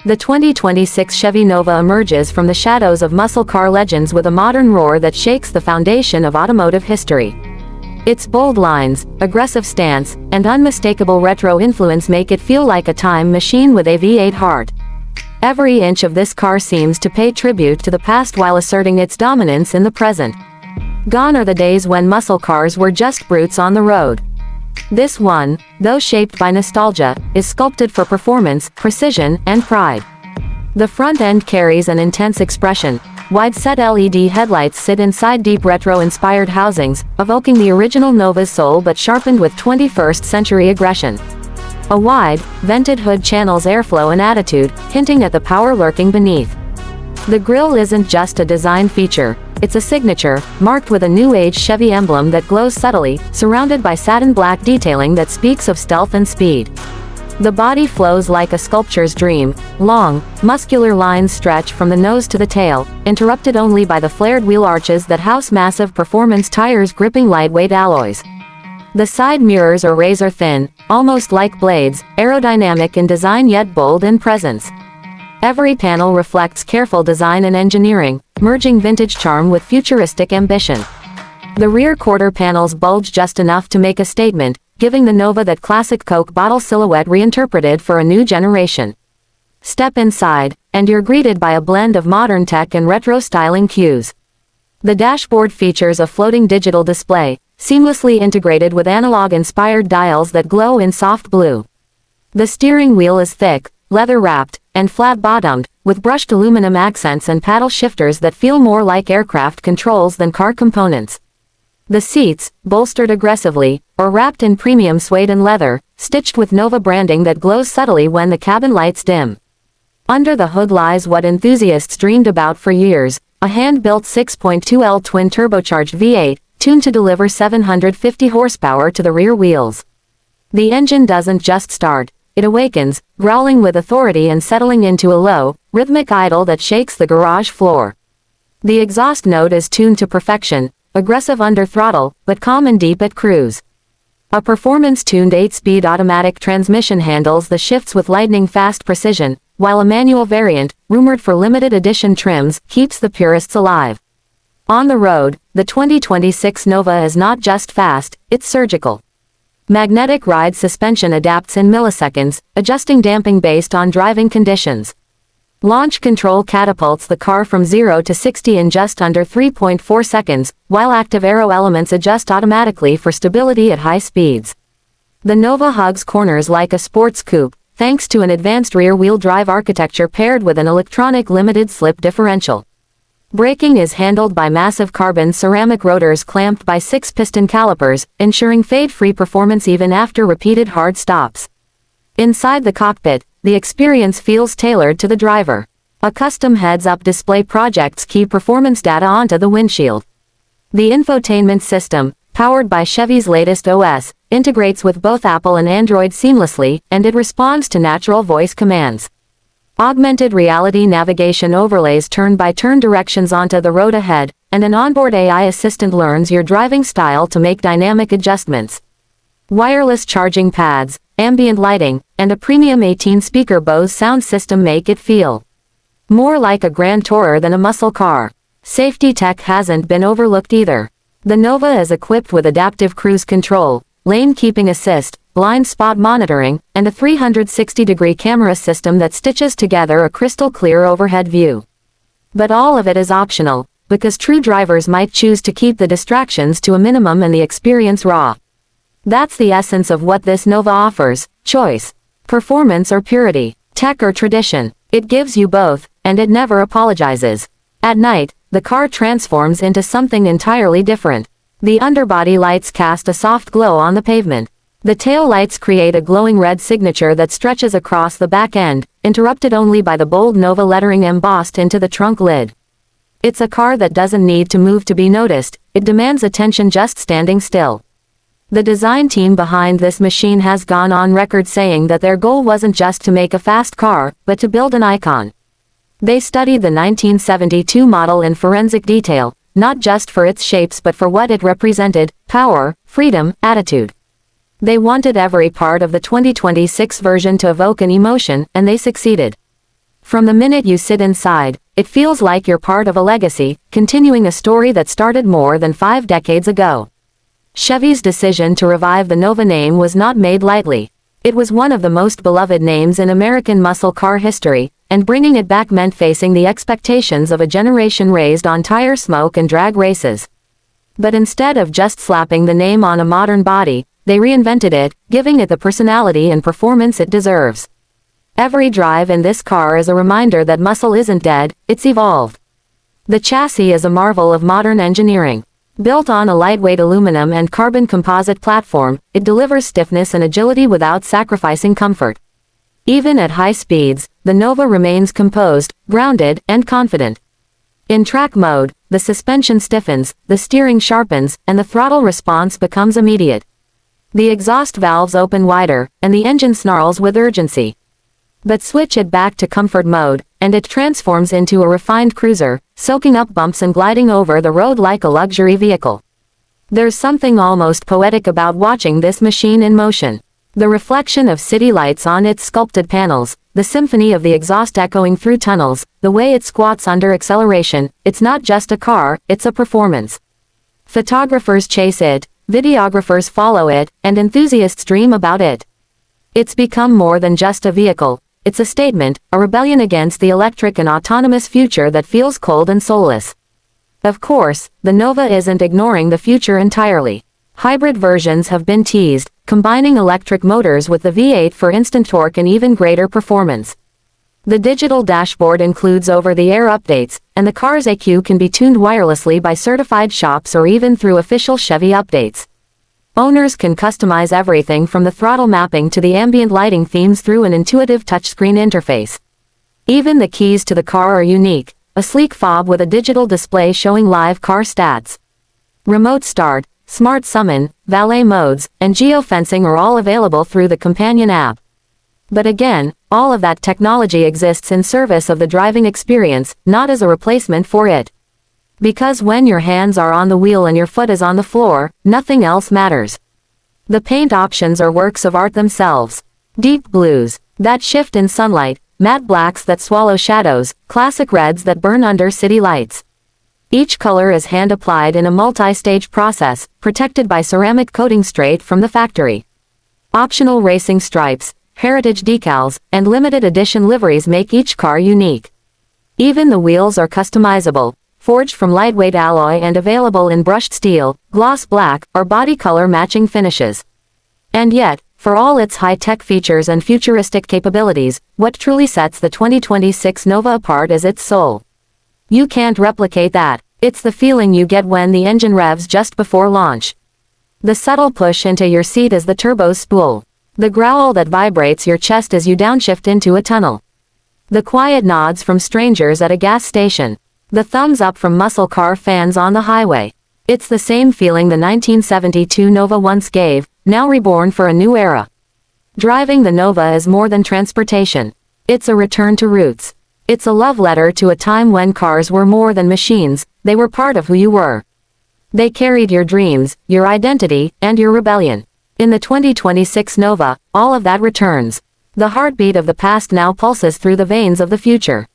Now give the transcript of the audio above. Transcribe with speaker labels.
Speaker 1: The 2026 Chevy Nova emerges from the shadows of muscle car legends with a modern roar that shakes the foundation of automotive history. Its bold lines, aggressive stance, and unmistakable retro influence make it feel like a time machine with a V8 heart. Every inch of this car seems to pay tribute to the past while asserting its dominance in the present. Gone are the days when muscle cars were just brutes on the road. This one, though shaped by nostalgia, is sculpted for performance, precision, and pride. The front end carries an intense expression. Wide-set LED headlights sit inside deep retro-inspired housings, evoking the original Nova's soul but sharpened with 21st-century aggression. A wide, vented hood channels airflow and attitude, hinting at the power lurking beneath. The grille isn't just a design feature, it's a signature, marked with a new-age Chevy emblem that glows subtly, surrounded by satin black detailing that speaks of stealth and speed. The body flows like a sculpture's dream. Long, muscular lines stretch from the nose to the tail, interrupted only by the flared wheel arches that house massive performance tires gripping lightweight alloys. The side mirrors are razor-thin, almost like blades, aerodynamic in design yet bold in presence. Every panel reflects careful design and engineering, merging vintage charm with futuristic ambition. The rear quarter panels bulge just enough to make a statement, giving the Nova that classic Coke bottle silhouette reinterpreted for a new generation. Step inside, and you're greeted by a blend of modern tech and retro styling cues. The dashboard features a floating digital display, seamlessly integrated with analog-inspired dials that glow in soft blue. The steering wheel is thick, leather-wrapped, and flat-bottomed, with brushed aluminum accents and paddle shifters that feel more like aircraft controls than car components. The seats, bolstered aggressively, or wrapped in premium suede and leather, stitched with Nova branding that glows subtly when the cabin lights dim. Under the hood lies what enthusiasts dreamed about for years, a hand-built 6.2L twin-turbocharged V8, tuned to deliver 750 horsepower to the rear wheels. The engine doesn't just start, it awakens, growling with authority and settling into a low, rhythmic idle that shakes the garage floor. The exhaust note is tuned to perfection, aggressive under throttle, but calm and deep at cruise. A performance-tuned 8-speed automatic transmission handles the shifts with lightning-fast precision, while a manual variant, rumored for limited edition trims, keeps the purists alive. On the road, the 2026 Nova is not just fast, it's surgical. Magnetic ride suspension adapts in milliseconds, adjusting damping based on driving conditions. Launch control catapults the car from 0 to 60 in just under 3.4 seconds, while active aero elements adjust automatically for stability at high speeds. The Nova hugs corners like a sports coupe, thanks to an advanced rear-wheel drive architecture paired with an electronic limited-slip differential. Braking is handled by massive carbon ceramic rotors clamped by 6-piston calipers, ensuring fade-free performance even after repeated hard stops. Inside the cockpit, the experience feels tailored to the driver. A custom heads-up display projects key performance data onto the windshield. The infotainment system, powered by Chevy's latest OS, integrates with both Apple and Android seamlessly, and it responds to natural voice commands. Augmented reality navigation overlays turn-by-turn directions onto the road ahead, and an onboard AI assistant learns your driving style to make dynamic adjustments. Wireless charging pads, ambient lighting, and a premium 18-speaker Bose sound system make it feel more like a grand tourer than a muscle car. Safety tech hasn't been overlooked either. The Nova is equipped with adaptive cruise control, lane keeping assist, blind spot monitoring, and a 360-degree camera system that stitches together a crystal-clear overhead view. But all of it is optional, because true drivers might choose to keep the distractions to a minimum and the experience raw. That's the essence of what this Nova offers: choice. Performance or purity, tech or tradition. It gives you both, and it never apologizes. At night, the car transforms into something entirely different. The underbody lights cast a soft glow on the pavement. The tail lights create a glowing red signature that stretches across the back end, interrupted only by the bold Nova lettering embossed into the trunk lid. It's a car that doesn't need to move to be noticed, it demands attention just standing still. The design team behind this machine has gone on record saying that their goal wasn't just to make a fast car, but to build an icon. They studied the 1972 model in forensic detail, not just for its shapes but for what it represented: power, freedom, attitude. They wanted every part of the 2026 version to evoke an emotion, and they succeeded. From the minute you sit inside, it feels like you're part of a legacy, continuing a story that started more than 5 decades ago. Chevy's decision to revive the Nova name was not made lightly. It was one of the most beloved names in American muscle car history, and bringing it back meant facing the expectations of a generation raised on tire smoke and drag races. But instead of just slapping the name on a modern body, they reinvented it, giving it the personality and performance it deserves. Every drive in this car is a reminder that muscle isn't dead, it's evolved. The chassis is a marvel of modern engineering. Built on a lightweight aluminum and carbon composite platform, it delivers stiffness and agility without sacrificing comfort. Even at high speeds, the Nova remains composed, grounded, and confident. In track mode, the suspension stiffens, the steering sharpens, and the throttle response becomes immediate. The exhaust valves open wider, and the engine snarls with urgency. But switch it back to comfort mode, and it transforms into a refined cruiser, soaking up bumps and gliding over the road like a luxury vehicle. There's something almost poetic about watching this machine in motion. The reflection of city lights on its sculpted panels, the symphony of the exhaust echoing through tunnels, the way it squats under acceleration, it's not just a car, it's a performance. Photographers chase it, videographers follow it, and enthusiasts dream about it. It's become more than just a vehicle. It's a statement, a rebellion against the electric and autonomous future that feels cold and soulless. Of course, the Nova isn't ignoring the future entirely. Hybrid versions have been teased, combining electric motors with the V8 for instant torque and even greater performance. The digital dashboard includes over-the-air updates, and the car's ECU can be tuned wirelessly by certified shops or even through official Chevy updates. Owners can customize everything from the throttle mapping to the ambient lighting themes through an intuitive touchscreen interface. Even the keys to the car are unique, a sleek fob with a digital display showing live car stats. Remote start, smart summon, valet modes, and geofencing are all available through the companion app. But again, all of that technology exists in service of the driving experience, not as a replacement for it. Because when your hands are on the wheel and your foot is on the floor, nothing else matters. The paint options are works of art themselves. Deep blues that shift in sunlight, matte blacks that swallow shadows, classic reds that burn under city lights. Each color is hand-applied in a multi-stage process, protected by ceramic coating straight from the factory. Optional racing stripes, heritage decals, and limited edition liveries make each car unique. Even the wheels are customizable, forged from lightweight alloy and available in brushed steel, gloss black, or body color matching finishes. And yet, for all its high-tech features and futuristic capabilities, what truly sets the 2026 Nova apart is its soul. You can't replicate that. It's the feeling you get when the engine revs just before launch. The subtle push into your seat as the turbos spool. The growl that vibrates your chest as you downshift into a tunnel. The quiet nods from strangers at a gas station. The thumbs up from muscle car fans on the highway. It's the same feeling the 1972 Nova once gave, now reborn for a new era. Driving the Nova is more than transportation. It's a return to roots. It's a love letter to a time when cars were more than machines, they were part of who you were. They carried your dreams, your identity, and your rebellion. In the 2026 Nova, all of that returns. The heartbeat of the past now pulses through the veins of the future.